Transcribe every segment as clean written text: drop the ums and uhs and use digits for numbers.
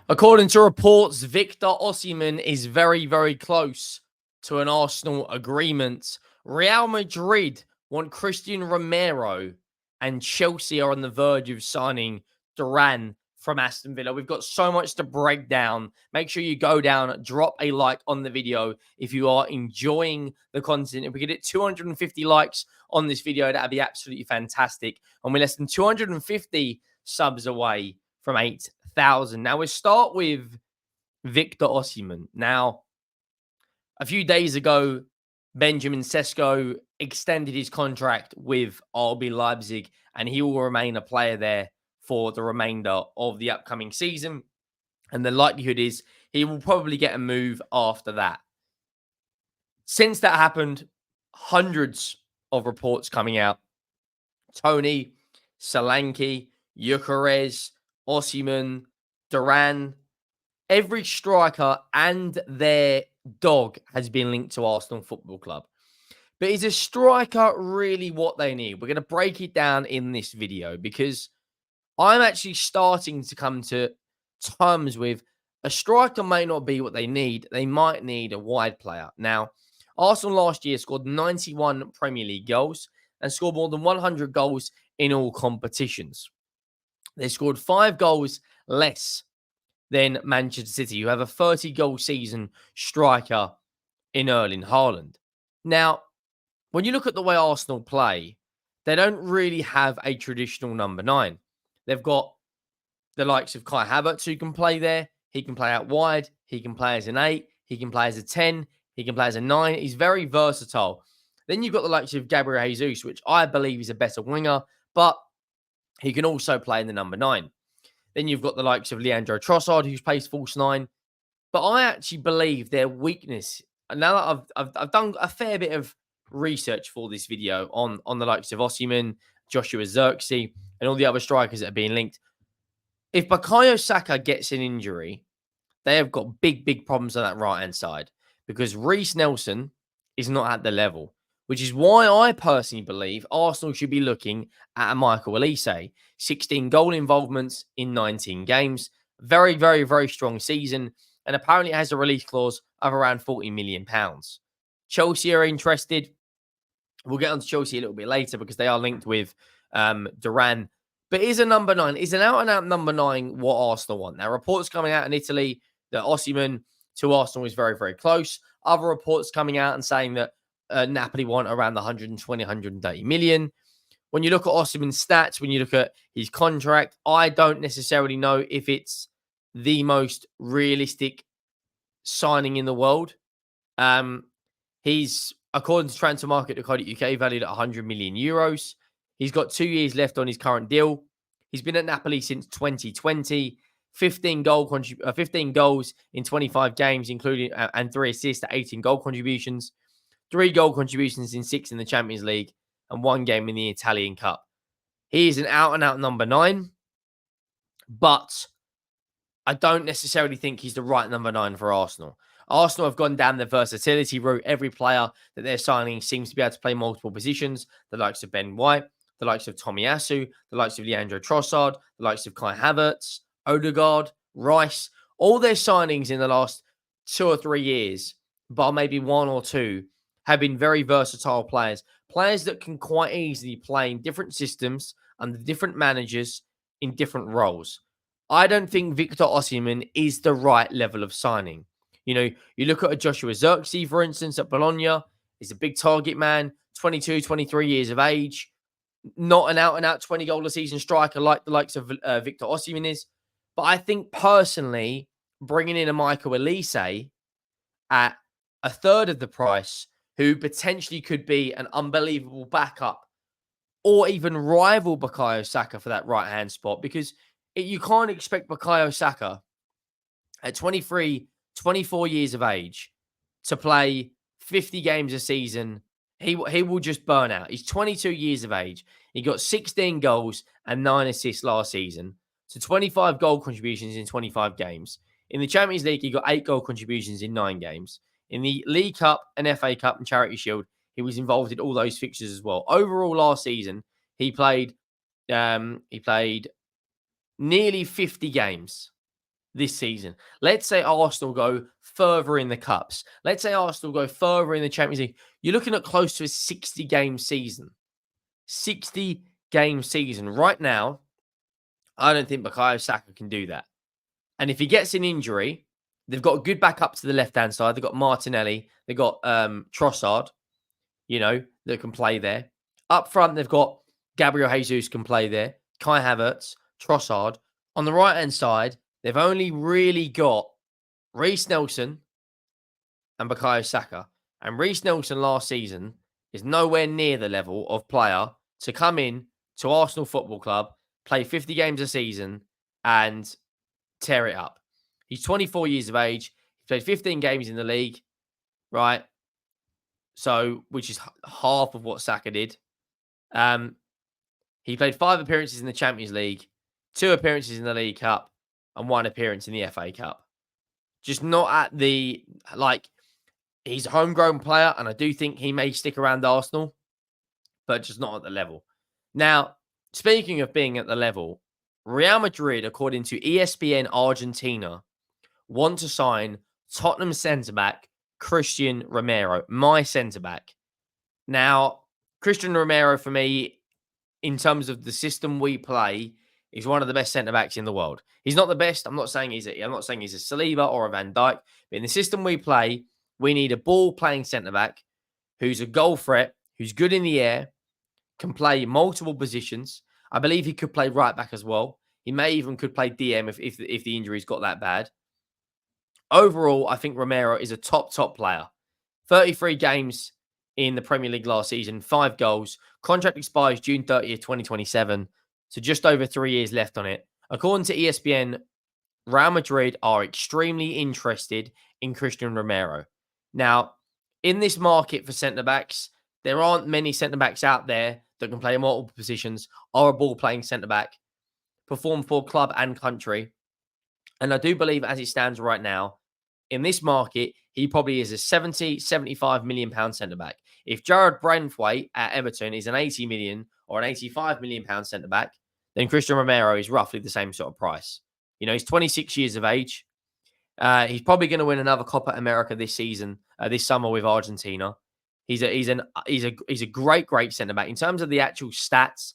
According to reports, Victor Osimhen is very, very close to an Arsenal agreement. Real Madrid want Christian Romero, and Chelsea are on the verge of signing Duran from Aston Villa. We've got so much to break down. Make sure you go down, drop a like on the video if you are enjoying the content. If we get it 250 likes on this video, that'd be absolutely fantastic. And we're less than 250 subs away from 8,000. Now, we start with Victor Osimhen. Now, a few days ago, Benjamin Sesko extended his contract with RB Leipzig, and he will remain a player there for the remainder of the upcoming season. And the likelihood is he will probably get a move after that. Since that happened, hundreds of reports coming out. Tony, Solanke, Gyökeres, Osimhen, Duran, every striker and their dog has been linked to Arsenal Football Club. But is a striker really what they need? We're going to break it down in this video because I'm actually starting to come to terms with a striker may not be what they need. They might need a wide player. Now, Arsenal last year scored 91 Premier League goals and scored more than 100 goals in all competitions. They scored 5 goals less than Manchester City, who have a 30-goal season striker in Erling Haaland. Now, when you look at the way Arsenal play, they don't really have a traditional number 9. They've got the likes of Kai Havertz who can play there. He can play out wide. He can play as an 8. He can play as a 10. He can play as a 9. He's very versatile. Then you've got the likes of Gabriel Jesus, which I believe is a better winger, but he can also play in the number 9. Then you've got the likes of Leandro Trossard, who plays false 9. But I actually believe their weakness, and now that I've done a fair bit of research for this video on the likes of Osimhen, Joshua Zirkzee, and all the other strikers that are being linked. If Bukayo Saka gets an injury, they have got big, big problems on that right-hand side because Reece Nelson is not at the level, which is why I personally believe Arsenal should be looking at a Michael Olise. 16 goal involvements in 19 games. Very, very, very strong season. And apparently has a release clause of around £40 million. Chelsea are interested. We'll get on to Chelsea a little bit later because they are linked with Duran. But is a number 9, is an out-and-out number 9 what Arsenal want? Now, reports coming out in Italy that Osimhen to Arsenal is very, very close. Other reports coming out and saying that Napoli want around the 120, 130 million. When you look at Osimhen's stats, when you look at his contract, I don't necessarily know if it's the most realistic signing in the world. He's, according to transfermarkt.co.uk, valued at 100 million euros. He's got 2 years left on his current deal. He's been at Napoli since 2020. 15 goals in 25 games, including and 3 assists to 18 goal contributions. 3 goal contributions in 6 in the Champions League and 1 game in the Italian Cup. He is an out-and-out number 9, but I don't necessarily think he's the right number 9 for Arsenal. Arsenal have gone down the versatility route. Every player that they're signing seems to be able to play multiple positions. The likes of Ben White, the likes of Tomiyasu, the likes of Leandro Trossard, the likes of Kai Havertz, Odegaard, Rice. All their signings in the last 2 or 3 years, but maybe 1 or 2, have been very versatile players. Players that can quite easily play in different systems under different managers in different roles. I don't think Victor Osimhen is the right level of signing. You know, you look at a Joshua Zirkzee, for instance, at Bologna. He's a big target man, 22, 23 years of age. Not an out-and-out 20-goal-a-season striker like the likes of Victor Osimhen is. But I think personally, bringing in a Michael Olise at a third of the price, who potentially could be an unbelievable backup or even rival Bukayo Saka for that right-hand spot, because you can't expect Bukayo Saka at 23, 24 years of age to play 50 games a season. He will just burn out. He's 22 years of age. He got 16 goals and 9 assists last season. So 25 goal contributions in 25 games. In the Champions League, he got 8 goal contributions in 9 games. In the League Cup and FA Cup and Charity Shield, he was involved in all those fixtures as well. Overall, last season, he played nearly 50 games. this season. Let's say Arsenal go further in the cups. Let's say Arsenal go further in the Champions League. You're looking at close to a 60-game season. 60-game season. Right now, I don't think Bukayo Saka can do that. And if he gets an injury, they've got a good backup to the left-hand side. They've got Martinelli. They've got Trossard, that can play there. Up front, they've got Gabriel Jesus can play there. Kai Havertz, Trossard. On the right-hand side, they've only really got Reece Nelson and Bukayo Saka. And Reece Nelson last season is nowhere near the level of player to come in to Arsenal Football Club, play 50 games a season, and tear it up. He's 24 years of age. He played 15 games in the league, right? So, which is half of what Saka did. He played 5 appearances in the Champions League, 2 appearances in the League Cup, and 1 appearance in the FA Cup. Just not at the, he's a homegrown player, and I do think he may stick around Arsenal, but just not at the level. Now, speaking of being at the level, Real Madrid, according to ESPN Argentina, want to sign Tottenham centre-back Christian Romero, my centre-back. Now, Christian Romero, for me, in terms of the system we play, is one of the best centre-backs in the world. He's not the best. I'm not saying he's a Saliba or a Van Dijk. But in the system we play, we need a ball-playing centre-back who's a goal threat, who's good in the air, can play multiple positions. I believe he could play right back as well. He may even could play DM if the injuries got that bad. Overall, I think Romero is a top player. 33 games in the Premier League last season, 5 goals. Contract expires June 30th, 2027. So just over 3 years left on it. According to ESPN, Real Madrid are extremely interested in Christian Romero. Now, in this market for centre-backs, there aren't many centre-backs out there that can play multiple positions, are a ball-playing centre-back, perform for club and country. And I do believe, as it stands right now, in this market, he probably is a 70, 75 million pound centre-back. If Jared Braithwaite at Everton is an 80 million or an 85 million pound centre-back, then Christian Romero is roughly the same sort of price. He's 26 years of age. He's probably going to win another Copa America this season, this summer with Argentina. He's a great centre-back. In terms of the actual stats,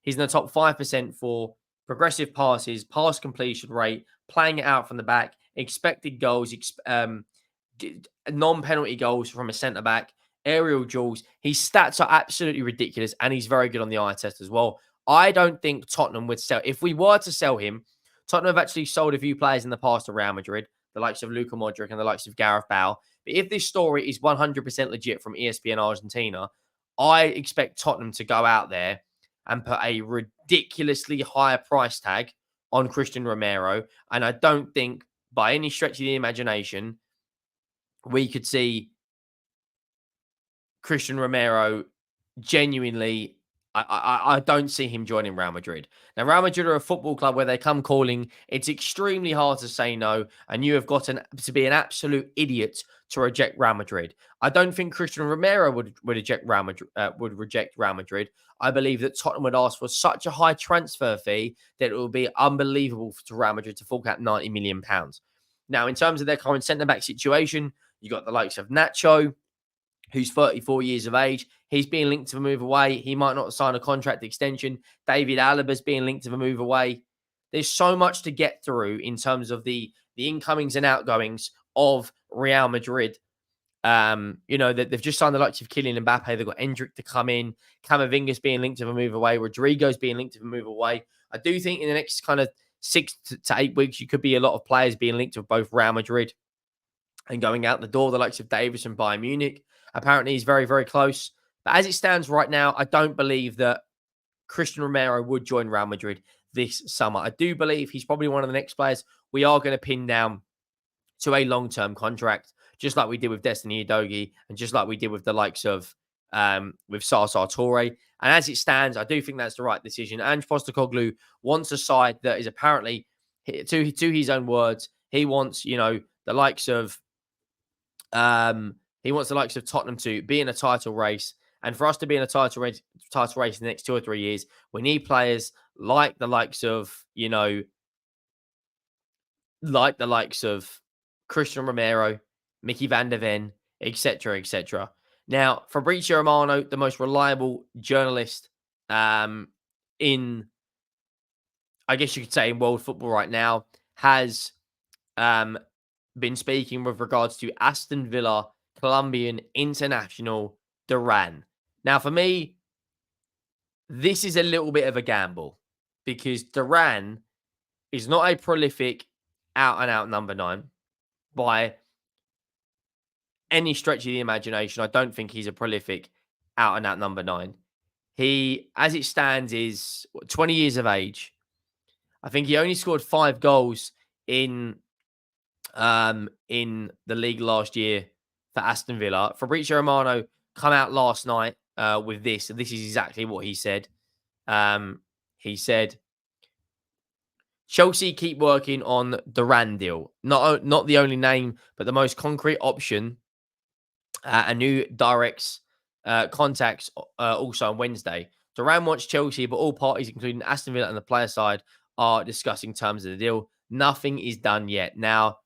he's in the top 5% for progressive passes, pass completion rate, playing it out from the back, expected goals, non-penalty goals from a centre-back, aerial duels. His stats are absolutely ridiculous, and he's very good on the eye test as well. I don't think Tottenham would sell. If we were to sell him, Tottenham have actually sold a few players in the past to Real Madrid, the likes of Luka Modric and the likes of Gareth Bale. But if this story is 100% legit from ESPN Argentina, I expect Tottenham to go out there and put a ridiculously higher price tag on Christian Romero. And I don't think, by any stretch of the imagination, we could see Christian Romero genuinely. I don't see him joining Real Madrid. Now, Real Madrid are a football club where they come calling. It's extremely hard to say no, and you have got to be an absolute idiot to reject Real Madrid. I don't think Christian Romero would reject Real Madrid. I believe that Tottenham would ask for such a high transfer fee that it would be unbelievable to Real Madrid to fork out £90 million. Now, in terms of their current centre-back situation, you got the likes of Nacho, who's 34 years of age. He's being linked to a move away. He might not sign a contract extension. David Alaba's being linked to a move away. There's so much to get through in terms of the incomings and outgoings of Real Madrid. That they've just signed the likes of Kylian Mbappe. They've got Endrick to come in. Camavinga's being linked to a move away. Rodrigo's being linked to a move away. I do think in the next kind of 6 to 8 weeks, you could be a lot of players being linked to both Real Madrid and going out the door. The likes of Davis and Bayern Munich. Apparently, he's very, very close. But as it stands right now, I don't believe that Christian Romero would join Real Madrid this summer. I do believe he's probably one of the next players we are going to pin down to a long-term contract, just like we did with Destiny Udogie and just like we did with the likes of with Sasa Toure. And as it stands, I do think that's the right decision. Ange Postecoglou wants a side that is apparently, to his own words, he wants, the likes of Tottenham to be in a title race. And for us to be in a title race in the next 2 or 3 years, we need players like the likes of, like the likes of Christian Romero, Mickey van der Ven, etc., etc. Now, Fabrizio Romano, the most reliable journalist in, I guess you could say, in world football right now, has um, been speaking with regards to Aston Villa Colombian international Duran. Now, for me, this is a little bit of a gamble because Duran is not a prolific out and out number nine by any stretch of the imagination. I don't think he's a prolific out and out number nine. He, as it stands, is 20 years of age. I think he only scored 5 goals in the league last year for Aston Villa. Fabrizio Romano come out last night with this, and this is exactly what he said. He said, Chelsea keep working on Duran deal. Not the only name, but the most concrete option. A new directs contacts also on Wednesday. Duran wants Chelsea, but all parties, including Aston Villa and the player side, are discussing terms of the deal. Nothing is done yet. Now,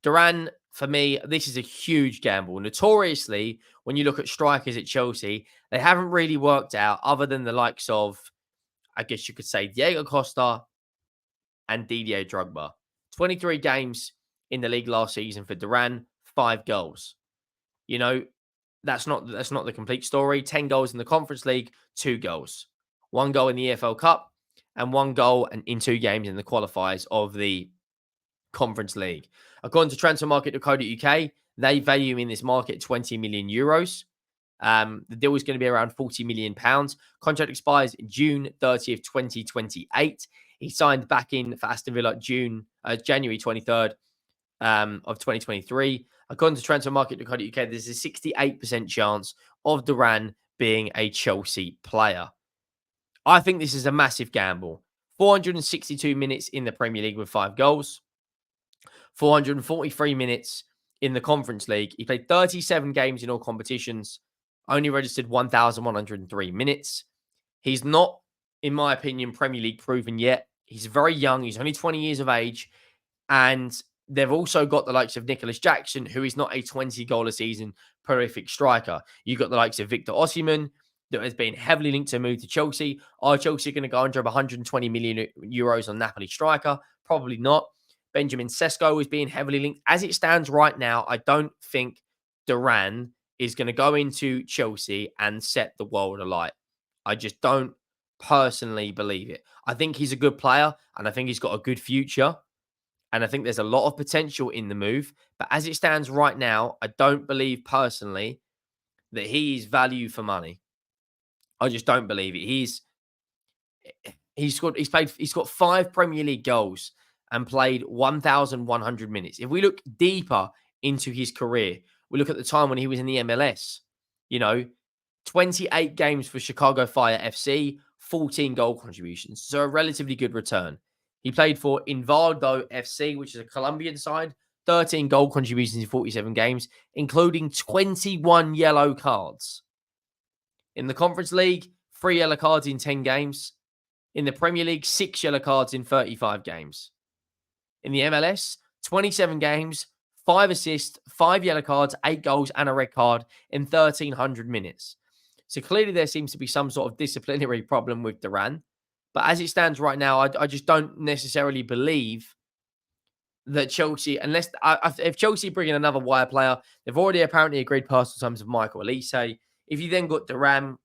Duran, for me, this is a huge gamble. Notoriously, when you look at strikers at Chelsea, they haven't really worked out other than the likes of, I guess you could say, Diego Costa and Didier Drogba. 23 games in the league last season for Duran, 5 goals. You know, that's not the complete story. 10 goals in the Conference League, 2 goals. 1 goal in the EFL Cup and 1 goal in 2 games in the qualifiers of the Conference League. According to transfermarket.co.uk, they value in this market 20 million euros. The deal is going to be around 40 million pounds. Contract expires June 30th, 2028. He signed back in for Aston Villa January 23rd of 2023. According to transfermarket.co.uk, there's a 68% chance of Duran being a Chelsea player. I think this is a massive gamble. 462 minutes in the Premier League with 5 goals. 443 minutes in the Conference League. He played 37 games in all competitions, only registered 1,103 minutes. He's not, in my opinion, Premier League proven yet. He's very young. He's only 20 years of age. And they've also got the likes of Nicholas Jackson, who is not a 20-goal a season prolific striker. You've got the likes of Victor Osimhen, that has been heavily linked to move to Chelsea. Are Chelsea going to go under 120 million euros on Napoli striker? Probably not. Benjamin Sesko is being heavily linked. As it stands right now, I don't think Duran is going to go into Chelsea and set the world alight. I just don't personally believe it. I think he's a good player and I think he's got a good future. And I think there's a lot of potential in the move. But as it stands right now, I don't believe personally that he is value for money. I just don't believe it. He's got 5 Premier League goals and played 1,100 minutes. If we look deeper into his career, we look at the time when he was in the MLS, 28 games for Chicago Fire FC, 14 goal contributions. So a relatively good return. He played for Invaldo FC, which is a Colombian side, 13 goal contributions in 47 games, including 21 yellow cards. In the Conference League, 3 yellow cards in 10 games. In the Premier League, 6 yellow cards in 35 games. In the MLS, 27 games, 5 assists, 5 yellow cards, 8 goals, and a red card in 1,300 minutes. So clearly there seems to be some sort of disciplinary problem with Duran. But as it stands right now, I just don't necessarily believe that Chelsea, if Chelsea bring in another wire player, they've already apparently agreed personal terms of Michael Elise. If you then got Duran,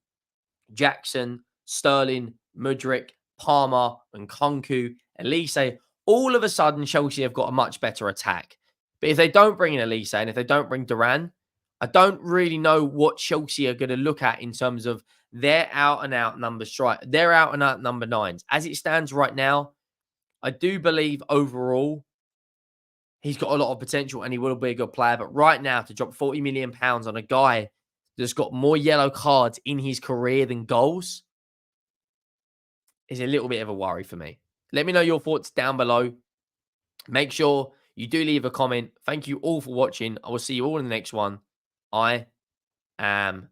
Jackson, Sterling, Mudryk, Palmer, and Kunku, Elise, all of a sudden Chelsea have got a much better attack. But if they don't bring in Elise and if they don't bring Duran, I don't really know what Chelsea are going to look at in terms of their out-and-out their out-and-out number 9s. As it stands right now, I do believe overall he's got a lot of potential and he will be a good player. But right now, to drop £40 million on a guy that's got more yellow cards in his career than goals is a little bit of a worry for me. Let me know your thoughts down below. Make sure you do leave a comment. Thank you all for watching. I will see you all in the next one. I am